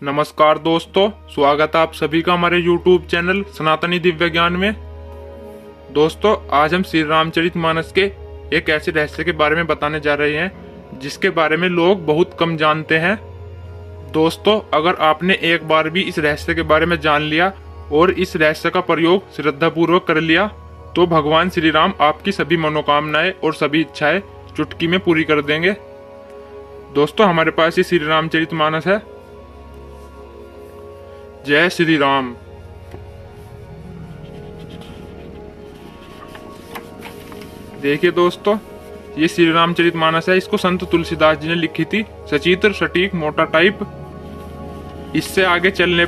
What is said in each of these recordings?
नमस्कार दोस्तों, स्वागत है आप सभी का हमारे YouTube चैनल सनातनी दिव्य ज्ञान में। दोस्तों, आज हम श्री रामचरितमानस के एक ऐसे रहस्य के बारे में बताने जा रहे हैं जिसके बारे में लोग बहुत कम जानते हैं। दोस्तों, अगर आपने एक बार भी इस रहस्य के बारे में जान लिया और इस रहस्य का प्रयोग श्रद्धापूर्वक कर लिया तो भगवान श्री राम आपकी सभी मनोकामनाएं और सभी इच्छाएं चुटकी में पूरी कर देंगे। दोस्तों, हमारे पास ये श्री रामचरितमानस है। जय श्री राम। देखिए दोस्तों, ये श्री रामचरितमानस है। इसको संत तुलसीदास जी ने लिखी थी। सचित्र, सटीक, मोटा टाइप। इससे आगे चलने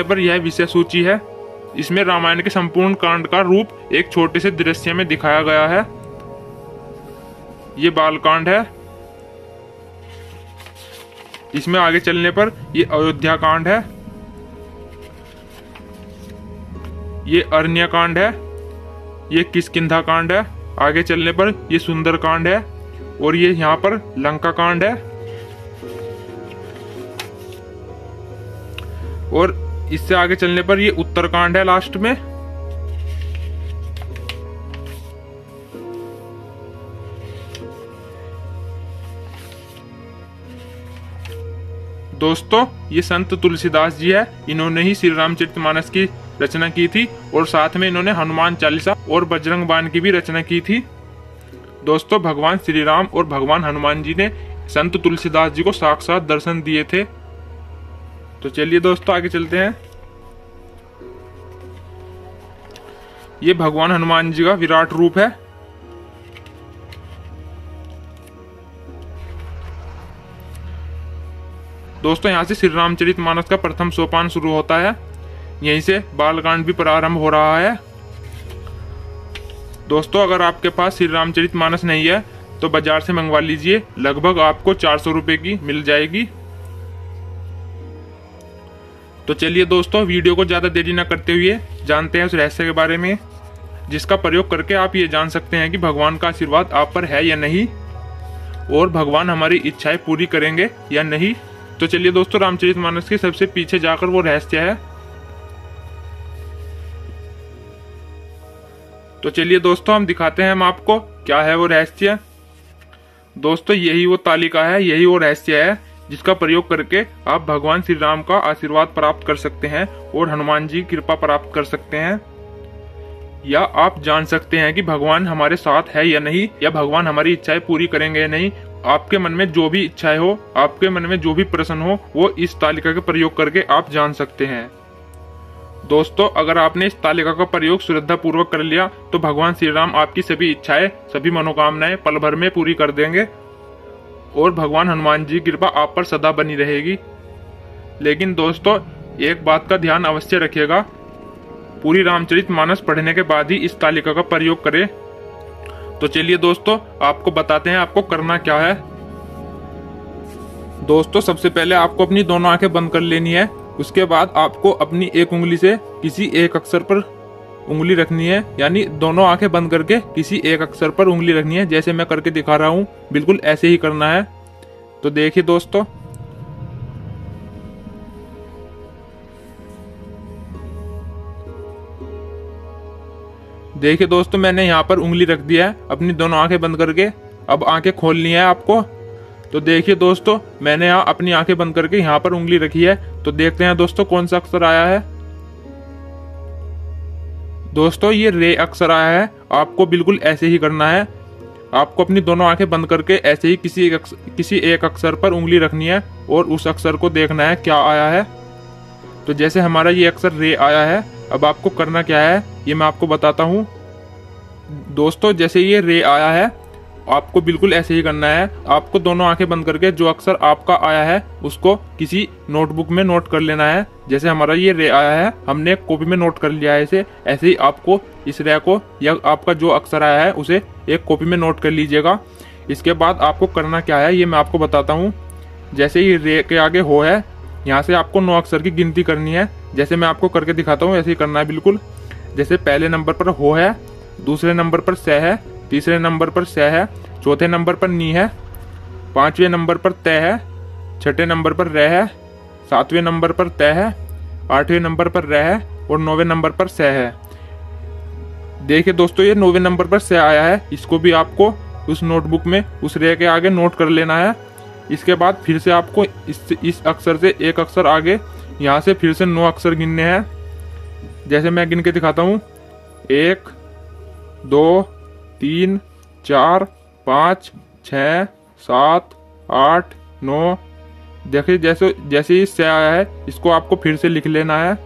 पर यह विषय सूची है। इसमें रामायण के संपूर्ण कांड का रूप एक छोटे से दृश्य में दिखाया गया है। ये बालकांड है। इसमें आगे चलने पर ये अयोध्या कांड है, ये अरण्य कांड है, ये किष्किंधा कांड है। आगे चलने पर ये सुंदर कांड है और ये यहाँ पर लंका कांड है। और इससे आगे चलने पर ये उत्तर कांड है लास्ट में। दोस्तों, ये संत तुलसीदास जी है। इन्होंने ही श्री रामचरितमानस की रचना की थी और साथ में इन्होंने हनुमान चालीसा और बजरंग बाण की भी रचना की थी। दोस्तों, भगवान श्री राम और भगवान हनुमान जी ने संत तुलसीदास जी को साक्षात दर्शन दिए थे। तो चलिए दोस्तों, आगे चलते हैं। ये भगवान हनुमान जी का विराट रूप है। दोस्तों, यहाँ से श्री रामचरितमानस का प्रथम सोपान शुरू होता है। यहीं से बालकांड भी प्रारंभ हो रहा है। दोस्तों, अगर आपके पास श्री रामचरितमानस नहीं है तो बाजार से मंगवा लीजिए। लगभग आपको 400 रुपए की मिल जाएगी। तो चलिए दोस्तों, वीडियो को ज्यादा देरी न करते हुए जानते हैं उस रहस्य के बारे में जिसका प्रयोग करके आप ये जान सकते हैं कि भगवान का आशीर्वाद आप पर है या नहीं और भगवान हमारी इच्छाएं पूरी करेंगे या नहीं। तो चलिए दोस्तों, रामचरितमानस के सबसे पीछे जाकर वो रहस्य है। तो चलिए दोस्तों, हम दिखाते हैं हम आपको क्या है वो रहस्य। दोस्तों, यही वो तालिका है, यही वो रहस्य है जिसका प्रयोग करके आप भगवान श्री राम का आशीर्वाद प्राप्त कर सकते हैं और हनुमान जी की कृपा प्राप्त कर सकते हैं, या आप जान सकते हैं कि भगवान हमारे साथ है या नहीं, या भगवान हमारी इच्छाएं पूरी करेंगे या नहीं। आपके मन में जो भी इच्छाएं हो, आपके मन में जो भी प्रश्न हो, वो इस तालिका के प्रयोग करके आप जान सकते हैं। दोस्तों, अगर आपने इस तालिका का प्रयोग श्रद्धा पूर्वक कर लिया तो भगवान श्री राम आपकी सभी इच्छाएं, सभी मनोकामनाएं पल भर में पूरी कर देंगे और भगवान हनुमान जी की कृपा आप पर सदा बनी रहेगी। लेकिन दोस्तों, एक बात का ध्यान अवश्य रखिएगा, पूरी रामचरितमानस पढ़ने के बाद ही इस तालिका का प्रयोग करें। तो चलिए दोस्तों, आपको बताते हैं आपको करना क्या है। दोस्तों, सबसे पहले आपको अपनी दोनों आंखें बंद कर लेनी है। उसके बाद आपको अपनी एक उंगली से किसी एक अक्षर पर उंगली रखनी है, यानी दोनों आंखें बंद करके किसी एक अक्षर पर उंगली रखनी है। जैसे मैं करके दिखा रहा हूं, बिल्कुल ऐसे ही करना है। तो देखिए दोस्तों, मैंने यहाँ पर उंगली रख दिया है अपनी दोनों आंखें बंद करके। अब आंखें खोलनी है आपको। तो देखिए दोस्तों, मैंने यहाँ अपनी आंखें बंद करके यहाँ पर उंगली रखी है। तो देखते हैं दोस्तों कौन सा अक्षर आया है। दोस्तों, ये रे अक्षर आया है। आपको बिल्कुल ऐसे ही करना है। आपको अपनी दोनों आंखें बंद करके ऐसे ही किसी एक अक्षर पर उंगली रखनी है और उस अक्षर को देखना है क्या आया है। तो जैसे हमारा ये अक्षर रे आया है, अब आपको करना क्या है ये मैं आपको बताता हूँ। दोस्तों, जैसे ये रे आया है, आपको बिल्कुल ऐसे ही करना है। आपको दोनों आंखें बंद करके जो अक्षर आपका आया है उसको किसी नोटबुक में नोट कर लेना है। जैसे हमारा ये रे आया है, हमने एक कॉपी में नोट कर लिया है इसे। ऐसे ही आपको इस रे को या आपका जो अक्षर आया है उसे एक कॉपी में नोट कर लीजिएगा। इसके बाद आपको करना क्या है ये मैं आपको बताता हूँ। जैसे ही रे के आगे हो है, यहाँ से आपको 9 अक्षर की गिनती करनी है। जैसे मैं आपको करके दिखाता हूँ ऐसे ही करना है बिल्कुल। जैसे पहले नंबर पर हो है, दूसरे नंबर पर स है, तीसरे नंबर पर स है, चौथे नंबर पर नी है, पांचवें नंबर पर तय है, छठे नंबर पर र है, 7वें नंबर पर त है, 8वें नंबर पर र है और 9वें नंबर पर स है। देखिए दोस्तों, ये 9वें नंबर पर स आया है, इसको भी आपको उस नोटबुक में उस रे के आगे नोट कर लेना है। इसके बाद फिर से आपको इस अक्षर से एक अक्षर आगे यहाँ से फिर से 9 अक्षर गिनने हैं। जैसे मैं गिन के दिखाता हूँ, 1 2 3 4 5 6 7 8 9। देखिए जैसे जैसे इस से आया है, इसको आपको फिर से लिख लेना है।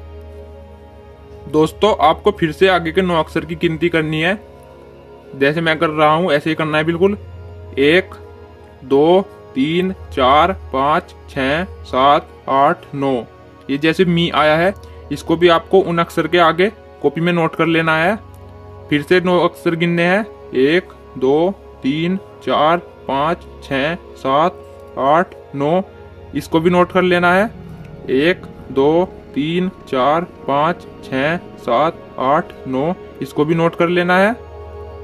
दोस्तों, आपको फिर से आगे के 9 अक्षर की गिनती करनी है। जैसे मैं कर रहा हूं ऐसे ही करना है बिल्कुल। 1 2 3 4 5 6 7 8 9। ये जैसे मी आया है, इसको भी आपको उन अक्षर के आगे कॉपी में नोट कर लेना है। फिर से 9 अक्षर गिनने हैं। 1 2 3 4 5 6 7 8 9। इसको भी नोट कर लेना है। 1 2 3 4 5 6 7 8 9। इसको भी नोट कर लेना है।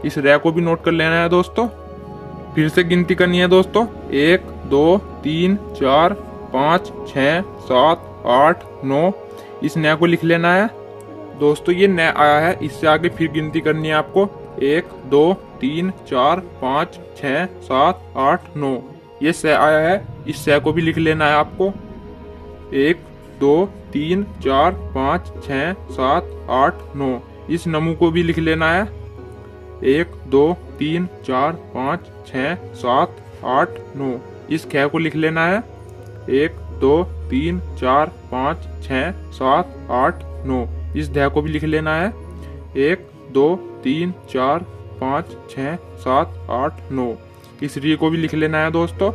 इस रे को भी नोट कर लेना है दोस्तों। फिर से गिनती करनी है दोस्तों। 1 2 3 4 5 6 7 8 9। इस नया को लिख लेना है दोस्तों। ये नया आया है, इससे आगे फिर गिनती करनी है आपको। 1 2 3 4 5 6 7 8 9। ये स आया है, इस स को भी लिख लेना है आपको। 1 2 3 4 5 6 7 8 9। इस नमू को भी लिख लेना है। 1 2 3 4 5 6 7 8 9। इस ख को लिख लेना है। 1 2 3 4 5 6 7 8 9। इस ध को भी लिख लेना है। 1 2 3 4 5 6 7 8 9। इस री को भी लिख लेना है दोस्तों।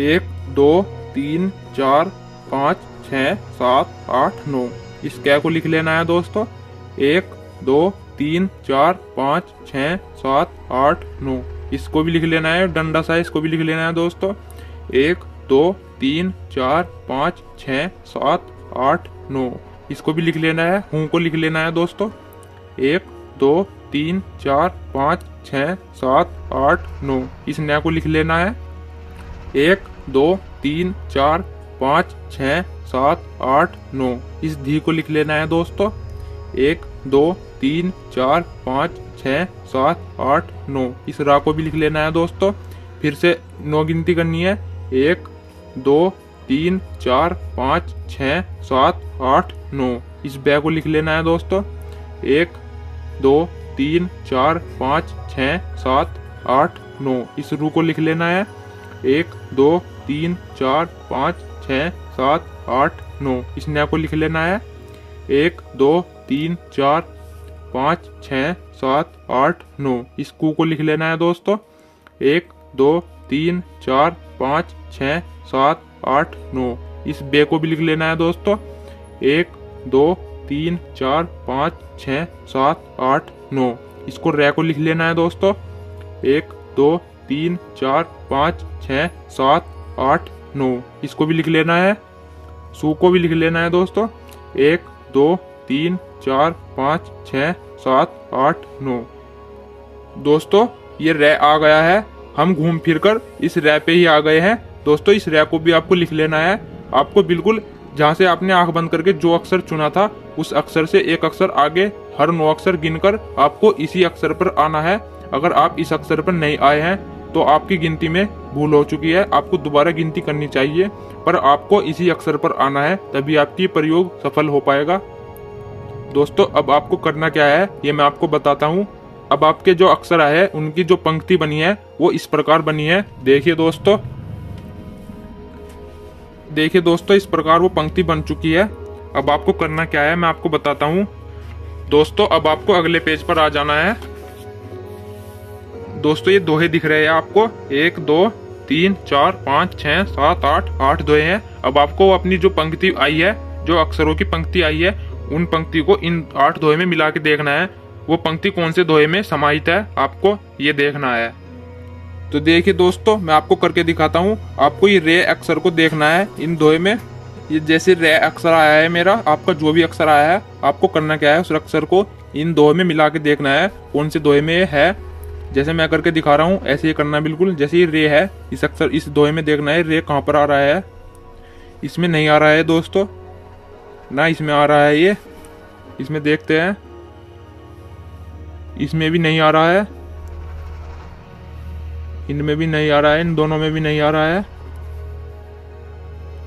1 2 3 4 5 6 7 8 9। इस क को लिख लेना है दोस्तों। 1 2 3 4 5 6 7 8 9। इसको भी लिख लेना है, डंडा सा इसको भी लिख लेना है दोस्तों। 1 2 3 4 5 6 7 8 9। इसको भी लिख लेना है। हूं को लिख लेना है दोस्तों। 1 2 3 4 5 6 7 8 9। इस नया को लिख लेना है। 1 2 3 4 5 6 7 8 9। इस धी को लिख लेना है दोस्तों। 1 2 3 4 5 6 7 8 9। इस रा को भी लिख लेना है दोस्तों। फिर से 9 गिनती करनी है। 1 2 3 4 5 6 7 8 9। इस बै को लिख लेना है दोस्तों। 1 2 3 4 5 6 7 8 9। इस रू को लिख लेना है। 1 2 3 4 5 6 7 8 9। इस न्या को लिख लेना है। 1 2 3 4 5 6 7 8 9। इस कू को लिख लेना है दोस्तों। 1 2 3 4 5 6 7 8 9। इस बे को भी लिख लेना है दोस्तों। 1 2 3 4 5 6 7 8 9। इसको रै को लिख लेना है दोस्तों। 1 2 3 4 5 6 7 8 9। इसको भी लिख लेना है। सू को भी लिख लेना है दोस्तों। 1 2 3 4 5 6 7 8 9। दोस्तों ये रै आ गया है। हम घूम फिर कर इस रै पे ही आ गए हैं दोस्तों। इस रै को भी आपको लिख लेना है। आपको बिल्कुल जहाँ से आपने आंख बंद करके जो अक्षर चुना था उस अक्षर से एक अक्षर आगे हर 9 अक्षर गिनकर आपको इसी अक्षर पर आना है। अगर आप इस अक्षर पर नहीं आए हैं तो आपकी गिनती में भूल हो चुकी है, आपको दोबारा गिनती करनी चाहिए। पर आपको इसी अक्षर पर आना है, तभी आपकी प्रयोग सफल हो पाएगा। दोस्तों अब आपको करना क्या है ये मैं आपको बताता हूँ। अब आपके जो अक्षर है उनकी जो पंक्ति बनी है वो इस प्रकार बनी है। देखिए दोस्तों, इस प्रकार वो पंक्ति बन चुकी है। अब आपको करना क्या है मैं आपको बताता हूँ। दोस्तों अब आपको अगले पेज पर आ जाना है। दोस्तों ये दोहे दिख रहे हैं आपको। 1 2 3 4 5 6 7 8 दोहे हैं। अब आपको अपनी जो पंक्ति आई है, जो अक्षरों की पंक्ति आई है, उन पंक्ति को इन 8 दोहे में मिला के देखना है। वो पंक्ति कौन से दोहे में समाहित है आपको ये देखना है। तो देखिए दोस्तों मैं आपको करके दिखाता हूँ। आपको ये रे अक्षर को देखना है इन दोहे में। ये जैसे रे अक्षर आया है मेरा, आपका जो भी अक्षर आया है आपको करना क्या है, उस अक्षर को इन दोहे में मिला के देखना है कौन से दोहे में है। जैसे मैं करके दिखा रहा हूँ ऐसे ही करना बिल्कुल। जैसे ये रे है, इस अक्षर इस दोहे में देखना है रे कहाँ पर आ रहा है। इसमें नहीं आ रहा है दोस्तों, ना इसमें आ रहा है ये, इसमें देखते हैं, इसमें भी नहीं आ रहा है, इनमें भी नहीं आ रहा है, इन दोनों में भी नहीं आ रहा है,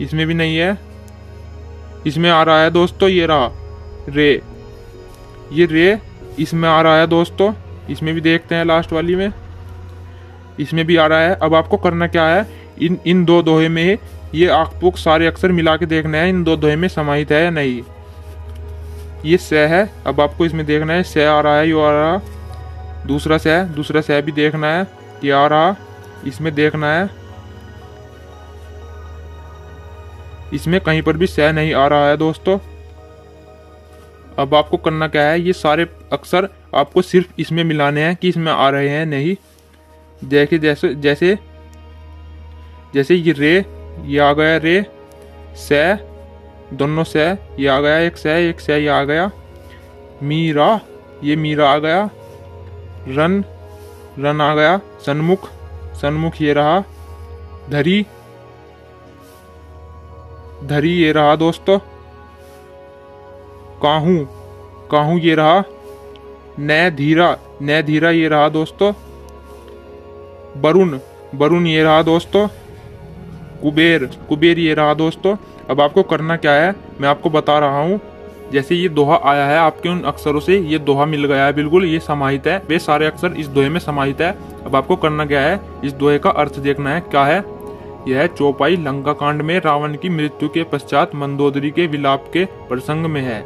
इसमें भी नहीं है, इसमें आ रहा है दोस्तों, ये रहा रे, ये रे इसमें आ रहा है दोस्तों। इसमें भी देखते हैं लास्ट वाली में, इसमें भी आ रहा है। अब आपको करना क्या है, इन दो दोहे में ये आपको सारे अक्षर मिला के देखना है इन दो दोहे में समाहित है या नहीं। ये स है, अब आपको इसमें देखना है स आ रहा है, यो आ रहा, दूसरा स भी देखना है, ये आ रहा, इसमें देखना है, इसमें कहीं पर भी स नहीं आ रहा है दोस्तों। अब आपको करना क्या है, ये सारे अक्षर आपको सिर्फ इसमें मिलाने हैं कि इसमें आ रहे हैं नहीं। जैसे जैसे जैसे ये रे, ये आ गया रे, स, दोनों स, ये आ गया एक स ये आ गया, मीरा, ये मीरा आ गया, रन आ गया, सन्मुख ये रहा, धरी ये रहा दोस्तों, काहू ये रहा, न धीरा ये रहा दोस्तों, बरुण ये रहा दोस्तों, कुबेर ये रहा दोस्तों। अब आपको करना क्या है, मैं आपको बता रहा हूँ। जैसे ये दोहा आया है आपके उन अक्षरों से, ये दोहा मिल गया है बिल्कुल, ये समाहित है, वे सारे अक्षर इस दोहे में समाहित है। अब आपको करना क्या है, इस दोहे का अर्थ देखना है क्या है। यह चौपाई लंका कांड में रावण की मृत्यु के पश्चात मंदोदरी के विलाप के प्रसंग में है।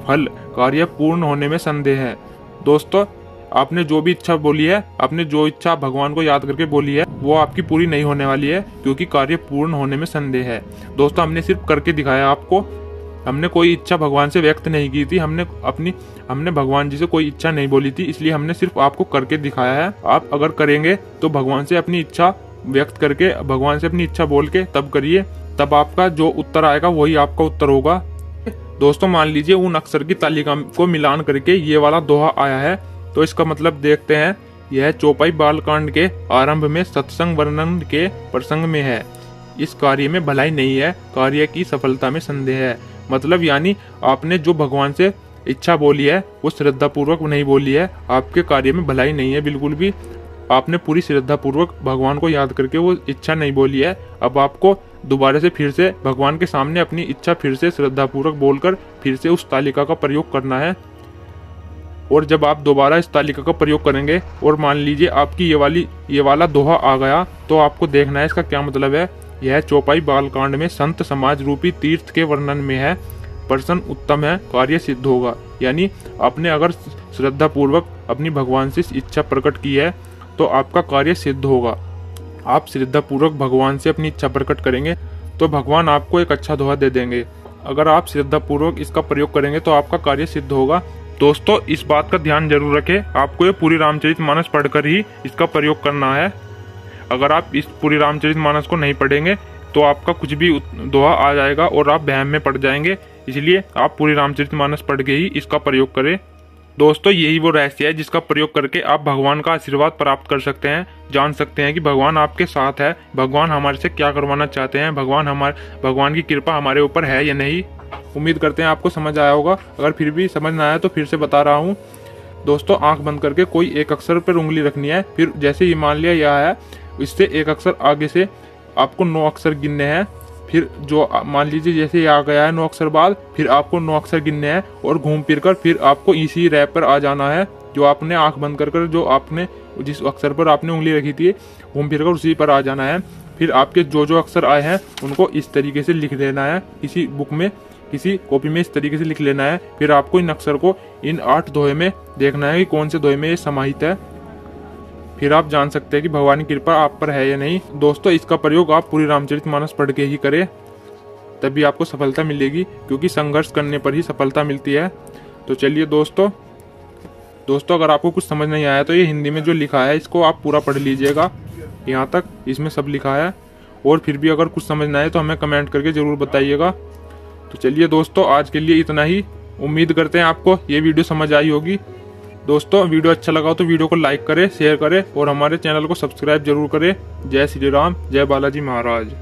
फल, कार्य पूर्ण होने में संदेह है। दोस्तों आपने जो भी इच्छा बोली है, आपने जो इच्छा भगवान को याद करके बोली है, वो आपकी पूरी नहीं होने वाली है, क्योंकि कार्य पूर्ण होने में संदेह है। दोस्तों हमने सिर्फ करके दिखाया आपको, हमने कोई इच्छा भगवान से व्यक्त नहीं की थी, हमने भगवान जी से कोई इच्छा नहीं बोली थी, इसलिए हमने सिर्फ आपको करके दिखाया है। आप अगर करेंगे तो भगवान से अपनी इच्छा व्यक्त करके, भगवान से अपनी इच्छा बोल के तब करिए, तब आपका जो उत्तर आएगा वही आपका उत्तर होगा। दोस्तों मान लीजिए उन अक्षर की तालिका को मिलान करके ये वाला दोहा आया है, तो इसका मतलब देखते हैं। यह चौपाई बालकांड के आरंभ में सत्संग वर्णन के प्रसंग में है। इस कार्य में भलाई नहीं है, कार्य की सफलता में संदेह है। मतलब यानी आपने जो भगवान से इच्छा बोली है वो श्रद्धा पूर्वक नहीं बोली है, आपके कार्य में भलाई नहीं है बिल्कुल भी। आपने पूरी श्रद्धा पूर्वक भगवान को याद करके वो इच्छा नहीं बोली है। अब आपको दोबारा से फिर से भगवान के सामने अपनी इच्छा फिर से श्रद्धा पूर्वक बोलकर फिर से उस तालिका का प्रयोग करना है। और जब आप दोबारा इस तालिका का प्रयोग करेंगे और मान लीजिए आपकी ये वाला दोहा आ गया, तो आपको देखना है इसका क्या मतलब है। यह चौपाई बालकांड में संत समाज रूपी तीर्थ के वर्णन में है, प्रश्न उत्तम है, कार्य सिद्ध होगा। यानी आपने अगर श्रद्धा पूर्वक अपनी भगवान से इच्छा प्रकट की है तो आपका कार्य सिद्ध होगा। आप श्रद्धा पूर्वक भगवान से अपनी इच्छा प्रकट करेंगे तो भगवान आपको एक अच्छा दोहा दे देंगे। अगर आप श्रद्धा पूर्वक इसका प्रयोग करेंगे तो आपका कार्य सिद्ध होगा। दोस्तों इस बात का ध्यान जरूर रखें, आपको ये पूरी रामचरितमानस पढ़कर ही इसका प्रयोग करना है। अगर आप इस पूरी रामचरितमानस को नहीं पढ़ेंगे तो आपका कुछ भी दोहा आ जाएगा और आप वहम में पड़ जाएंगे। इसलिए आप पूरी रामचरितमानस पढ़ के ही इसका प्रयोग करें। दोस्तों यही वो रहस्य है जिसका प्रयोग करके आप भगवान का आशीर्वाद प्राप्त कर सकते हैं, जान सकते हैं कि भगवान आपके साथ है, भगवान हमारे से क्या करवाना चाहते हैं, भगवान की कृपा हमारे ऊपर है या नहीं। उम्मीद करते हैं आपको समझ आया होगा। अगर फिर भी समझ ना आया तो फिर से बता रहा हूँ। दोस्तों आंख बंद करके कोई एक अक्षर पर उंगली रखनी है, फिर जैसे ये मान लिया यह है, इससे एक अक्षर आगे से आपको 9 अक्षर गिनने हैं। फिर जो मान लीजिए जैसे ये आ गया है 9 अक्षर बाद, फिर आपको 9 अक्षर गिनने हैं और घूम फिर कर फिर आपको इसी रैप पर आ जाना है जो आपने आंख बंद कर जो आपने जिस अक्षर पर आपने उंगली रखी थी, घूम फिर कर उसी पर आ जाना है। फिर आपके जो अक्षर आए हैं उनको इस तरीके से लिख लेना है, किसी बुक में किसी कॉपी में इस तरीके से लिख लेना है। फिर आपको इन अक्षर को इन 8 दोहे में देखना है कि कौन से दोहे में ये समाहित है। फिर आप जान सकते हैं कि भगवान की कृपा आप पर है या नहीं। दोस्तों इसका प्रयोग आप पूरी रामचरितमानस पढ़ के ही करें, तभी आपको सफलता मिलेगी, क्योंकि संघर्ष करने पर ही सफलता मिलती है। तो चलिए दोस्तों अगर आपको कुछ समझ नहीं आया तो ये हिंदी में जो लिखा है इसको आप पूरा पढ़ लीजिएगा, यहाँ तक इसमें सब लिखा है। और फिर भी अगर कुछ समझ ना आए तो हमें कमेंट करके जरूर बताइएगा। तो चलिए दोस्तों आज के लिए इतना ही। उम्मीद करते हैं आपको ये वीडियो समझ आई होगी। दोस्तों वीडियो अच्छा लगा हो तो वीडियो को लाइक करें, शेयर करें और हमारे चैनल को सब्सक्राइब जरूर करें। जय श्री राम, जय बालाजी महाराज।